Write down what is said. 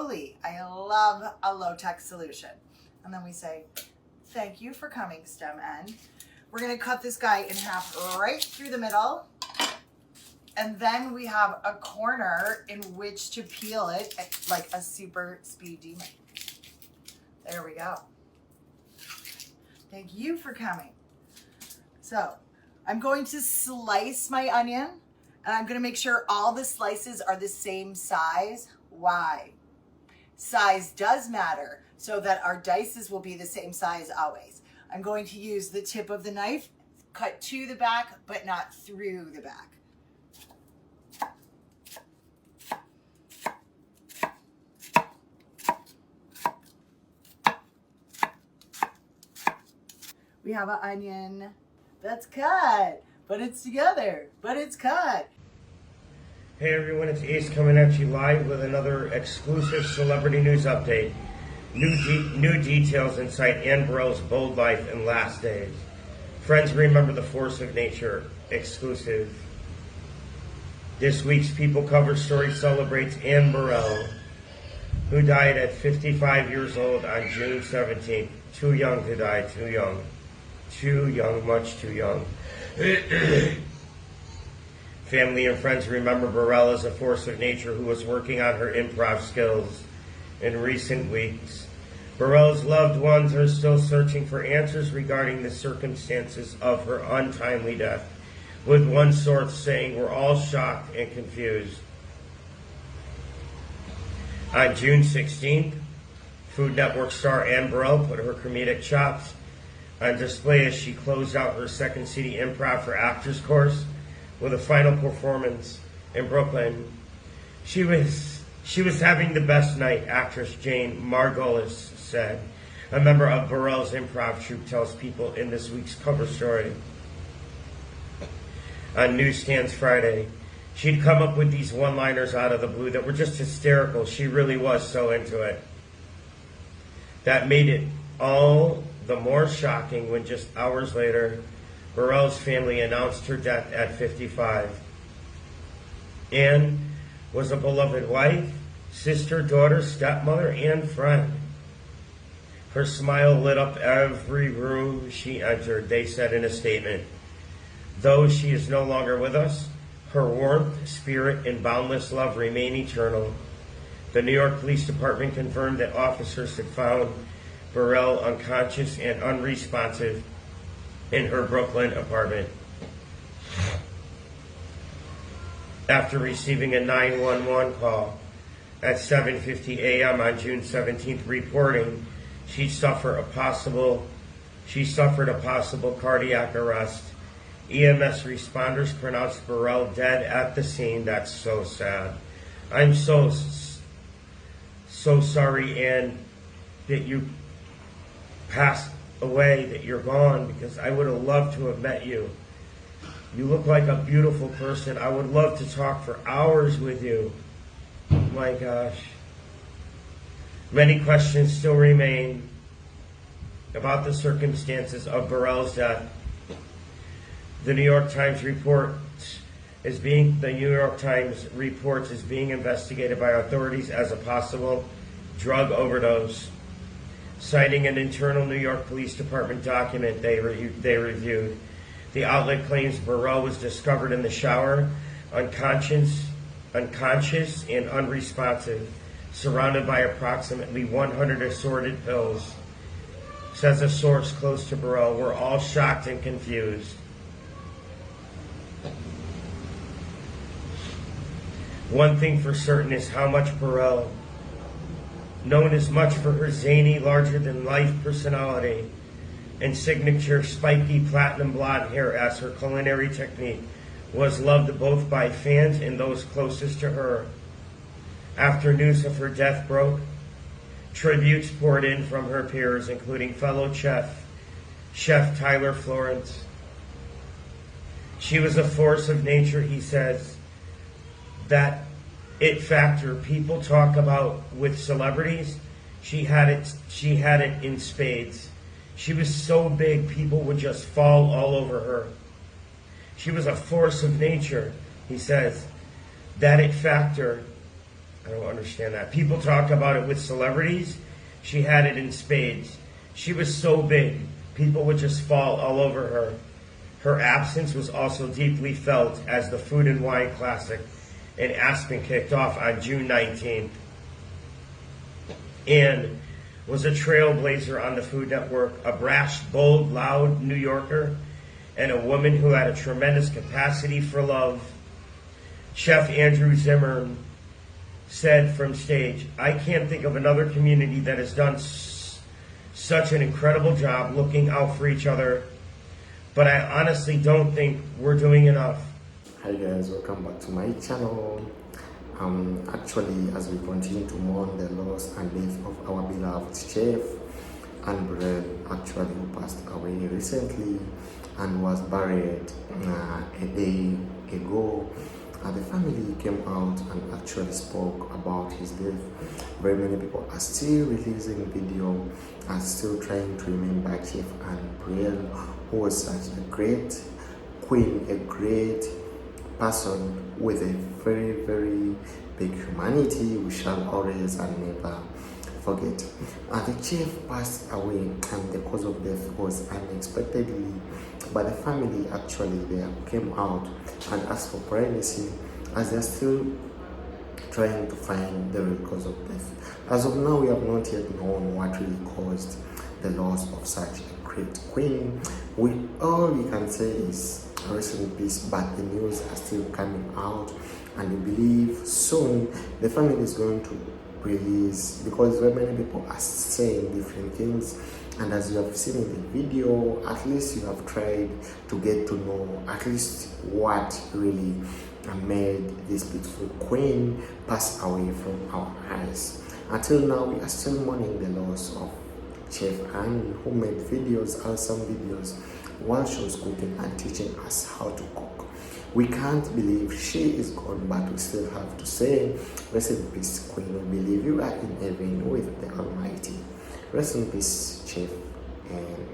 Truly, I love a low-tech solution. And then we say, thank you for coming, stem end. We're gonna cut this guy in half right through the middle. And then we have a corner in which to peel it like a super speed demon. There we go. Thank you for coming. So I'm going to slice my onion, and I'm gonna make sure all the slices are the same size. Why? Size does matter, so that our dices will be the same size always. I'm going to use the tip of the knife, cut to the back, but not through the back. We have an onion that's cut, but it's together, but it's cut. Hey everyone, it's Ace coming at you live with another exclusive celebrity news update. New details inside Anne Burrell's bold life and last days. Friends, remember the force of nature. Exclusive. This week's People cover story celebrates Anne Burrell, who died at 55 years old on June 17th. Too young to die, too young. Too young, much too young. Family and friends remember Burrell as a force of nature who was working on her improv skills in recent weeks. Burrell's loved ones are still searching for answers regarding the circumstances of her untimely death, with one source saying, "We're all shocked and confused." On June 16th, Food Network star Anne Burrell put her comedic chops on display as she closed out her Second City Improv for Actors course with a final performance in Brooklyn. She was having the best night, actress Jane Margolis said. A member of Burrell's improv troupe tells People in this week's cover story. On Newsstands Friday, she'd come up with these one-liners out of the blue that were just hysterical. She really was so into it. That made it all the more shocking when just hours later, Burrell's family announced her death at 55. Anne was a beloved wife, sister, daughter, stepmother, and friend. Her smile lit up every room she entered, they said in a statement. Though she is no longer with us, her warmth, spirit, and boundless love remain eternal. The New York Police Department confirmed that officers had found Burrell unconscious and unresponsive in her Brooklyn apartment. After receiving a 911 call at 7:50 a.m. on June 17th reporting she suffered a possible cardiac arrest, EMS responders pronounced Burrell dead at the scene. That's so sad. I'm so sorry, Anne, that you passed away, that you're gone, because I would have loved to have met you. You look like a beautiful person. I would love to talk for hours with you. My gosh. Many questions still remain about the circumstances of Burrell's death. The New York Times reports is being investigated by authorities as a possible drug overdose. Citing an internal New York Police Department document they reviewed, the outlet claims Burrell was discovered in the shower, unconscious and unresponsive, surrounded by approximately 100 assorted pills. Says a source close to Burrell, "We're all shocked and confused." One thing for certain is how much Burrell, known as much for her zany, larger-than-life personality and signature spiky platinum blonde hair as her culinary technique, was loved both by fans and those closest to her. After news of her death broke, tributes poured in from her peers, including fellow chef Tyler Florence. She was a force of nature, he says. That it factor people talk about with celebrities, she had it in spades. She was so big, people would just fall all over her. She was a force of nature, he says. That it factor I don't understand that. People talk about it with celebrities. She had it in spades. She was so big, people would just fall all over her. Her absence was also deeply felt as the Food and Wine Classic in Aspen kicked off on June 19th. Anne was a trailblazer on the Food Network, a brash, bold, loud New Yorker, and a woman who had a tremendous capacity for love. Chef Andrew Zimmern said from stage, "I can't think of another community that has done such an incredible job looking out for each other, but I honestly don't think we're doing enough." Hi guys, welcome back to my channel. Actually, as we continue to mourn the loss and death of our beloved chef, Anne Burrell, actually who passed away recently and was buried a day ago. The family came out and actually spoke about his death. Very many people are still releasing video, are still trying to remember Chef Anne Burrell, who was such a great queen, a great person with a very, very big humanity. We shall always and never forget. The chef passed away, and the cause of death was unexpectedly, but the family actually they came out and asked for privacy, as they're still trying to find the real cause of death. As of now, we have not yet known what really caused the loss of such a great queen. All we can say is rest in peace, but the news are still coming out, and we believe soon the family is going to release, because very many people are saying different things, and as you have seen in the video, at least you have tried to get to know at least what really made this beautiful queen pass away from our eyes. Until now, we are still mourning the loss of Chef Anne, who made videos, awesome videos, while she was cooking and teaching us how to cook. We can't believe she is gone, but we still have to say, rest in peace, Queen. We believe you are in heaven with the Almighty. Rest in peace, Chef Anne.